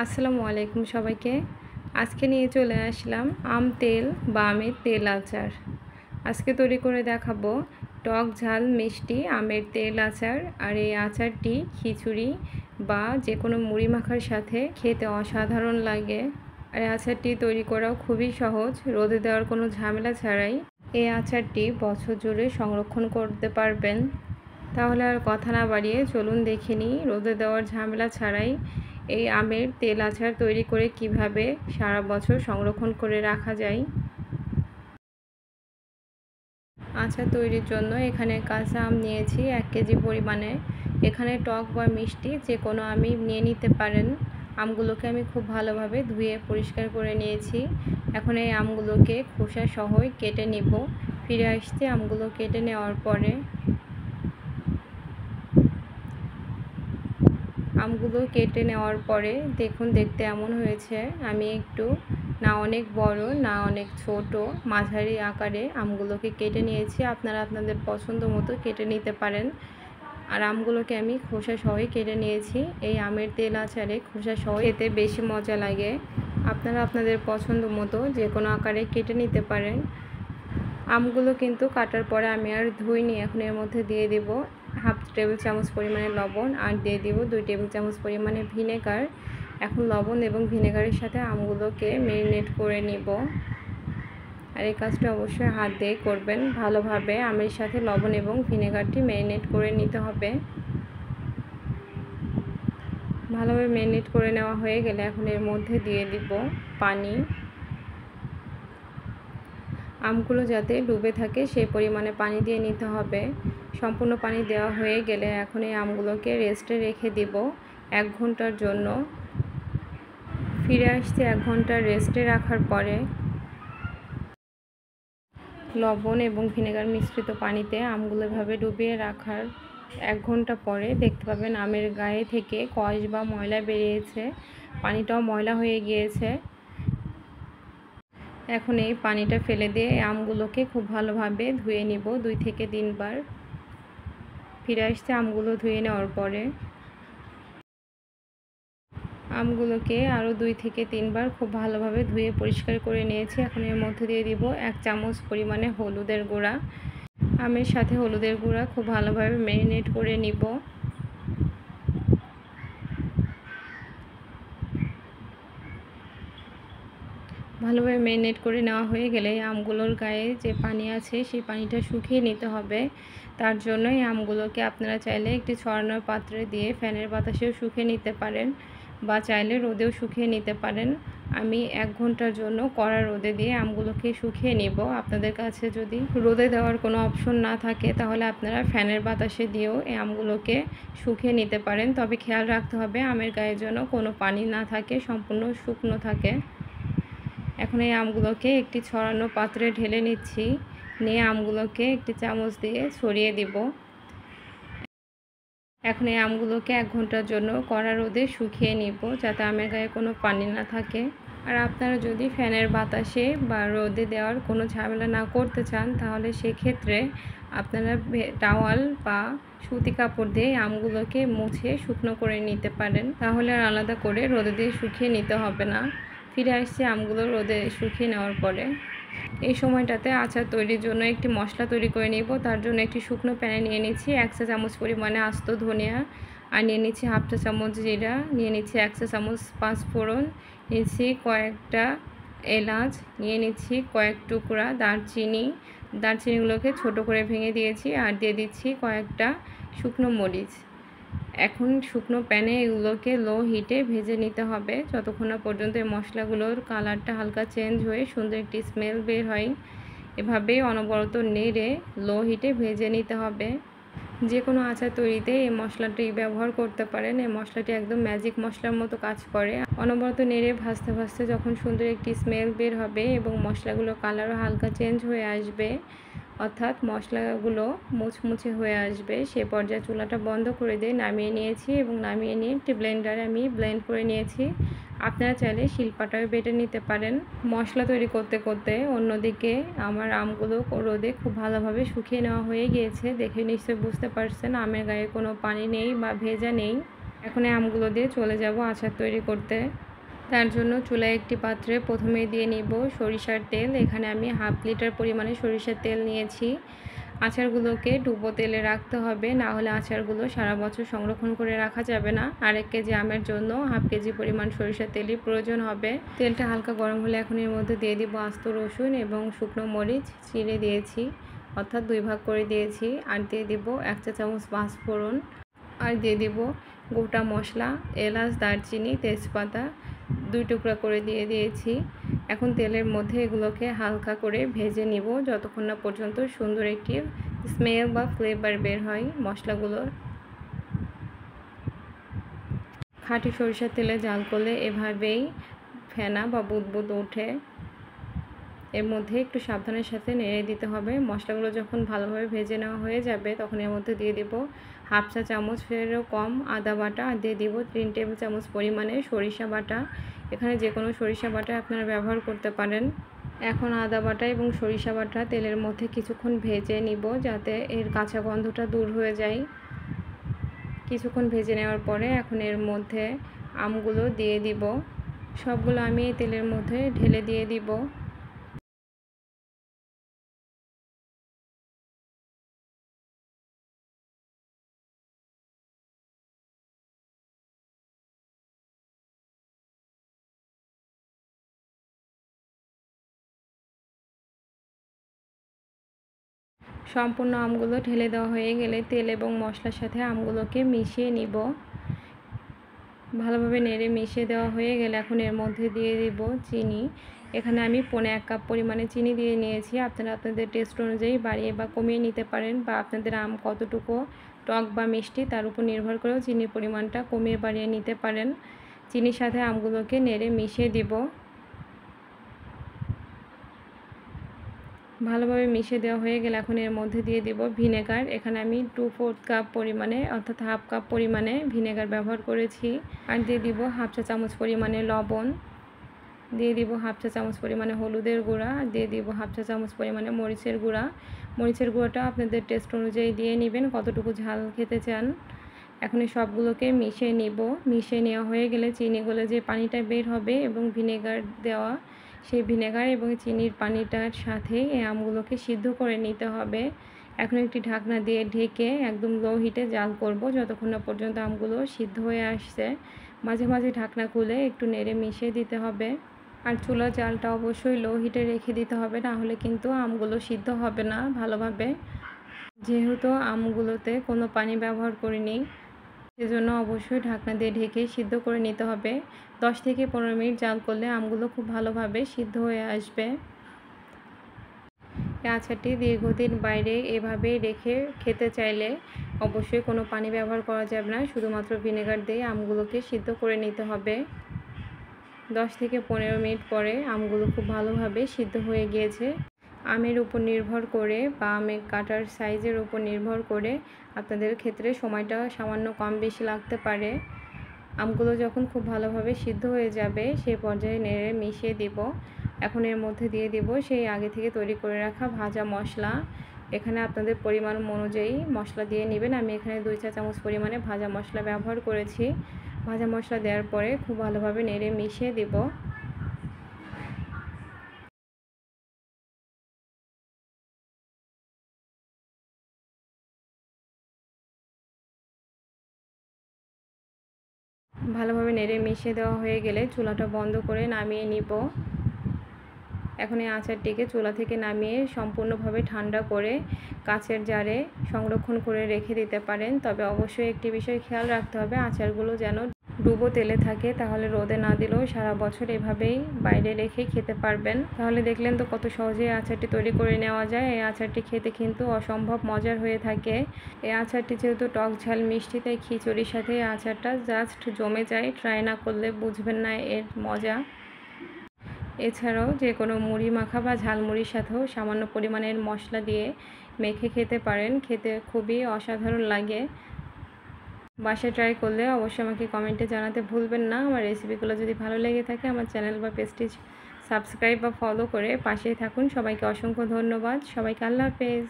আসসালামু আলাইকুম সবাইকে। আজকে নিয়ে চলে আসলাম আম তেল বা আমের তেল আচার। আজকে তৈরি করে দেখাবো টক ঝাল মিষ্টি আমের তেল আচার। আর এই আচারটি খিচুড়ি বা যে কোনো মুড়ি মাখার সাথে খেতে অসাধারণ লাগে। আর এই আচারটি তৈরি করাও খুবই সহজ, রোদে দেওয়ার কোনো ঝামেলা ছাড়াই এই আচারটি বছর জুড়ে সংরক্ষণ করতে পারবেন। তাহলে আর কথা না বাড়িয়ে চলুন দেখে নিই রোদে দেওয়ার ঝামেলা ছাড়াই এই আমের তেল আচার তৈরি করে কিভাবে সারা বছর সংরক্ষণ করে রাখা যায়। আচার তৈরির জন্য এখানে কাঁচা আম নিয়েছি 1 কেজি পরিমাণে। এখানে টক বা মিষ্টি যে কোনো আমই নিয়ে নিতে পারেন। আমগুলোকে আমি খুব ভালোভাবে ধুয়ে পরিষ্কার করে নিয়েছি। এখন এই আমগুলোকে খোসা সহই কেটে নিব। ফিরে আসছি আমগুলো কেটে নেওয়ার পরে। আমগুলো কেটে নেওয়ার পরে দেখুন দেখতে এমন হয়েছে। আমি একটু না অনেক বড় না অনেক ছোট, মাঝারি আকারে আমগুলোকে কেটে নিয়েছি। আপনারা আপনাদের পছন্দ মতো কেটে নিতে পারেন। আর আমগুলোকে আমি খোসা সহই কেটে নিয়েছি। এই আমের তেল আচারে খোসা সহ খেতে বেশি মজা লাগে। আপনারা আপনাদের পছন্দ মতো যে কোনো আকারে কেটে নিতে পারেন। আমগুলো কিন্তু কাটার পরে আমি আর ধুইনি। এখন এর মধ্যে দিয়ে দেব 1/2 টেবিল চামচ পরিমাণে লবণ আর দিয়ে দেব 2 টেবিল চামচ পরিমাণে ভিনেগার। এখন লবণ এবং ভিনেগারের সাথে আমগুলোকে ম্যারিনেট করে নিব। আর এই কাজটা অবশ্যই হাত দিয়ে করবেন ভালোভাবে। আমের সাথে লবণ এবং ভিনেগারটি ম্যারিনেট করে নিতে হবে। ভালোভাবে ম্যারিনেট করে নেওয়া হয়ে গেলে এখন এর মধ্যে দিয়ে দিব পানি। আমগুলো যাতে ডুবে থাকে সেই পরিমাণে পানি দিয়ে নিতে হবে। সম্পূর্ণ পানি দেওয়া হয়ে গেলে এখন এই আমগুলোকে রেস্টে রেখে দিব 1 ঘন্টার জন্য। ফিরে আসছি 1 ঘন্টা রেস্টে রাখার পরে। লবণ এবং ভিনেগার মিশ্রিত পানিতে আমগুলো এভাবে ডুবিয়ে রাখার 1 ঘন্টা পরে দেখতে পাবেন আমের গায়ে থেকে কষ বা ময়লা বেরিয়েছে, পানিটাও ময়লা হয়ে গিয়েছে। এখন এই পানিটা ফেলে দিয়ে আমগুলোকে খুব ভালোভাবে ধুয়ে নিব 2 থেকে 3 বার। ফিরে আসছে আমগুলো ধুয়ে নেওয়ার পরে। আমগুলোকে আরও 2 থেকে 3 বার খুব ভালোভাবে ধুয়ে পরিষ্কার করে নিয়েছি। এখন এর মধ্যে দিয়ে দিব 1 চামচ পরিমাণে হলুদের গুঁড়া। আমের সাথে হলুদের গুঁড়া খুব ভালোভাবে ম্যারিনেট করে নিব। ভালোভাবে ম্যারিনেট করে নেওয়া হয়ে গেলে আমগুলোর গায়ে যে পানি আছে সেই পানিটা শুকিয়ে নিতে হবে। তার জন্য এই আমগুলোকে আপনারা চাইলে একটি ছড়ানোর পাত্রে দিয়ে ফ্যানের বাতাসেও শুকিয়ে নিতে পারেন বা চাইলে রোদেও শুকিয়ে নিতে পারেন। আমি 1 ঘন্টার জন্য কড়া রোদে দিয়ে আমগুলোকে শুকিয়ে নিব। আপনাদের কাছে যদি রোদে দেওয়ার কোনো অপশন না থাকে তাহলে আপনারা ফ্যানের বাতাসে দিয়েও এই আমগুলোকে শুকিয়ে নিতে পারেন। তবে খেয়াল রাখতে হবে আমের গায়ে যেন কোনো পানি না থাকে, সম্পূর্ণ শুকনো থাকে। এখন এই আমগুলোকে একটি ছড়ানো পাত্রে ঢেলে নিচ্ছি। নিয়ে আমগুলোকে একটি চামচ দিয়ে ছড়িয়ে দিব। এখন এই আমগুলোকে 1 ঘন্টার জন্য কড়া রোদে শুকিয়ে নিব যাতে আমের গায়ে কোনো পানি না থাকে। আর আপনারা যদি ফ্যানের বাতাসে বা রোদে দেওয়ার কোনো ঝামেলা না করতে চান তাহলে সেক্ষেত্রে আপনারা টাওয়াল বা সুতি কাপড় দিয়ে আমগুলোকে মুছে শুকনো করে নিতে পারেন। তাহলে আর আলাদা করে রোদে দিয়ে শুকিয়ে নিতে হবে না। ফিরে আসছি আমগুলো রোদে শুকিয়ে নেওয়ার পরে। এই সময়টাতে আচার তৈরির জন্য একটি মশলা তৈরি করে নিব। তার জন্য একটি শুকনো প্যানে নিয়ে নিচ্ছি 1 চা চামচ পরিমাণে আস্ত ধনিয়া, আর নিয়ে নিচ্ছি 1/2 চা চামচ জিরা, নিয়ে নিচ্ছি 1 চা চামচ পাঁচফোড়ন, নিচ্ছি কয়েকটা এলাচ, নিয়ে নিচ্ছি কয়েক টুকরা দারচিনি। দারচিনিগুলোকে ছোট করে ভেঙে দিয়েছি। আর দিয়ে দিচ্ছি কয়েকটা শুকনো মরিচ। এখন শুকনো প্যানে এগুলোকে লো হিটে ভেজে নিতে হবে যতক্ষণ না পর্যন্ত এই মশলাগুলোর কালারটা হালকা চেঞ্জ হয়ে সুন্দর একটি স্মেল বের হয়। এভাবেই অনবরত নেড়ে লো হিটে ভেজে নিতে হবে। যে কোনো আচার তৈরিতে এই মশলাটি ব্যবহার করতে পারেন। এই মশলাটি একদম ম্যাজিক মশলার মতো কাজ করে। অনবরত নেড়ে ভাজতে ভাজতে যখন সুন্দর একটি স্মেল বের হবে এবং মশলাগুলোর কালারও হালকা চেঞ্জ হয়ে আসবে, অর্থাৎ মশলাগুলো মুচমুচে হয়ে আসবে, সে পর্যায়ে চুলাটা বন্ধ করে দিয়ে নামিয়ে নিয়েছি এবং নামিয়ে নিয়ে একটি ব্লেন্ডারে আমি ব্লেন্ড করে নিয়েছি। আপনারা চাইলে শিলপাটায় বেটে নিতে পারেন। মশলা তৈরি করতে করতে অন্যদিকে আমার আমগুলো রোদে খুব ভালোভাবে শুকিয়ে নেওয়া হয়ে গিয়েছে। দেখে নিশ্চয়ই বুঝতে পারছেন আমের গায়ে কোনো পানি নেই বা ভেজা নেই। এখন এই আমগুলো দিয়ে চলে যাব আচার তৈরি করতে। তার জন্য চুলায় একটি পাত্রে প্রথমে দিয়ে নিব সরিষার তেল। এখানে আমি 1/2 লিটার পরিমাণে সরিষার তেল নিয়েছি। আচারগুলোকে ডুবো তেলে রাখতে হবে, না হলে আচারগুলো সারা বছর সংরক্ষণ করে রাখা যাবে না। আর 1 কেজি আমের জন্য 1/2 কেজি পরিমাণ সরিষার তেলই প্রয়োজন হবে। তেলটা হালকা গরম হলে এখন এর মধ্যে দিয়ে দিব আস্ত রসুন এবং শুকনো মরিচ চিড়ে দিয়েছি, অর্থাৎ 2 ভাগ করে দিয়েছি। আর দিয়ে দিব 1 চা চামচ পাঁচফোড়ন, আর দিয়ে দিব গোটা মশলা এলাচ, দারচিনি, তেজপাতা 2 টুকরা করে দিয়ে দিয়েছি। এখন তেলের মধ্যে এগুলোকে হালকা করে ভেজে নিব যতক্ষণ না পর্যন্ত সুন্দর একটি স্মেল বা ফ্লেভার বের হয় মশলাগুলোর। খাঁটি সরিষার তেলে জাল করলে এভাবেই ফেনা বা বুদবুদ ওঠে। এর মধ্যে একটু সাবধানের সাথে নেড়ে দিতে হবে। মশলাগুলো যখন ভালোভাবে ভেজে নেওয়া হয়ে যাবে তখন এর মধ্যে দিয়ে দেব 1/2 চা চামচেরও কম আদা বাটা, আর দিয়ে দিব 3 টেবিল চামচ পরিমাণে সরিষা বাটা। এখানে যে কোনো সরিষা বাটা আপনারা ব্যবহার করতে পারেন। এখন আদা বাটা এবং সরিষা বাটা তেলের মধ্যে কিছুক্ষণ ভেজে নিব যাতে এর কাঁচা গন্ধটা দূর হয়ে যায়। কিছুক্ষণ ভেজে নেওয়ার পরে এখন এর মধ্যে আমগুলো দিয়ে দিব। সবগুলো আমি এই তেলের মধ্যে ঢেলে দিয়ে দিব। সম্পূর্ণ আমগুলো ঢেলে দেওয়া হয়ে গেলে তেল এবং মশলার সাথে আমগুলোকে মিশিয়ে নিব। ভালোভাবে নেড়ে মিশিয়ে দেওয়া হয়ে গেলে এখন এর মধ্যে দিয়ে দিব চিনি। এখানে আমি 1/4 কাপ পরিমাণে চিনি দিয়ে নিয়েছি। আপনারা আপনাদের টেস্ট অনুযায়ী বাড়িয়ে বা কমিয়ে নিতে পারেন, বা আপনাদের আম কতটুকু টক বা মিষ্টি তার উপর নির্ভর করেও চিনির পরিমাণটা কমিয়ে বাড়িয়ে নিতে পারেন। চিনির সাথে আমগুলোকে নেড়ে মিশিয়ে দিব। ভালোভাবে মিশিয়ে দেওয়া হয়ে গেলে এখন এর মধ্যে দিয়ে দিব ভিনেগার। এখানে আমি 2/4 কাপ পরিমাণে, অর্থাৎ 1/2 কাপ পরিমাণে ভিনেগার ব্যবহার করেছি। আর দিয়ে দিব 1/2 চা চামচ পরিমাণে লবণ, দিয়ে দিব 1/2 চা চামচ পরিমাণে হলুদের গুঁড়া, আর দিয়ে দিব 1/2 চা চামচ পরিমাণে মরিচের গুঁড়া। মরিচের গুঁড়াটা আপনাদের টেস্ট অনুযায়ী দিয়ে নেবেন কতটুকু ঝাল খেতে চান। এখন এই সবগুলোকে মিশিয়ে নিব। মিশিয়ে নেওয়া হয়ে গেলে চিনি গলে যে পানিটা বের হবে এবং ভিনেগার দেওয়া, সেই ভিনেগার এবং চিনির পানিটার সাথে এই আমগুলোকে সিদ্ধ করে নিতে হবে। এখন একটি ঢাকনা দিয়ে ঢেকে একদম লো হিটে জাল করব যতক্ষণ না পর্যন্ত আমগুলো সিদ্ধ হয়ে আসছে। মাঝে মাঝে ঢাকনা খুলে একটু নেড়ে মিশিয়ে দিতে হবে। আর চুলার জালটা অবশ্যই লো হিটে রেখে দিতে হবে, না হলে কিন্তু আমগুলো সিদ্ধ হবে না ভালোভাবে। যেহেতু আমগুলোতে কোনো পানি ব্যবহার করিনি, সেজন্য অবশ্যই ঢাকনা দিয়ে ঢেকে সিদ্ধ করে নিতে হবে। 10 থেকে 15 মিনিট জাল করলে আমগুলো খুব ভালোভাবে সিদ্ধ হয়ে আসবে। এই আচারটি দীর্ঘদিন বাইরে এভাবে রেখে খেতে চাইলে অবশ্যই কোনো পানি ব্যবহার করা যাবে না, শুধুমাত্র ভিনেগার দিয়ে আমগুলোকে সিদ্ধ করে নিতে হবে। 10 থেকে 15 মিনিট পরে আমগুলো খুব ভালোভাবে সিদ্ধ হয়ে গিয়েছে। আমের উপর নির্ভর করে বা আমের কাটার সাইজের উপর নির্ভর করে আপনাদের ক্ষেত্রে সময়টা সামান্য কম বেশি লাগতে পারে। আমগুলো যখন খুব ভালোভাবে সিদ্ধ হয়ে যাবে সেই পর্যায়ে নেড়ে মিশিয়ে দিব। এখন এর মধ্যে দিয়ে দিব সেই আগে থেকে তৈরি করে রাখা ভাজা মশলা। এখানে আপনাদের পরিমাণ অনুযায়ী মশলা দিয়ে নেবেন। আমি এখানে 2 চা চামচ পরিমাণে ভাজা মশলা ব্যবহার করেছি। ভাজা মশলা দেওয়ার পরে খুব ভালোভাবে নেড়ে মিশিয়ে দিব। ভালোভাবে নেড়ে মিশিয়ে দেওয়া হয়ে গেলে চুলাটা বন্ধ করে নামিয়ে নিব। এখন এই আচারটিকে চুলা থেকে নামিয়ে সম্পূর্ণভাবে ঠান্ডা করে কাচের জারে সংরক্ষণ করে রেখে দিতে পারেন। তবে অবশ্যই একটি বিষয় খেয়াল রাখতে হবে, আচারগুলো যেন ডুবো তেলে থাকে, তাহলে রোদে না দিলেও সারা বছর এভাবেই বাইরে রেখে খেতে পারবেন। তাহলে দেখলেন তো কত সহজেই আচারটি তৈরি করে নেওয়া যায়। এই আচারটি খেতে কিন্তু অসম্ভব মজার হয়ে থাকে। এই আচারটি যেহেতু টক ঝাল মিষ্টি, তাই খিচুড়ির সাথে এই আচারটা জাস্ট জমে যায়। ট্রাই না করলে বুঝবেন না এর মজা। এছাড়াও যে কোনো মুড়ি মাখা বা ঝালমুড়ির সাথেও সামান্য পরিমাণের মশলা দিয়ে মেখে খেতে পারেন, খেতে খুবই অসাধারণ লাগে। বাসায় ট্রাই করলে অবশ্যই আমাকে কমেন্টে জানাতে ভুলবেন না। আমার রেসিপিগুলো যদি ভালো লেগে থাকে আমার চ্যানেল বা পেজটি সাবস্ক্রাইব বা ফলো করে পাশেই থাকুন। সবাইকে অসংখ্য ধন্যবাদ। সবাইকে আল্লাহ হাফেজ।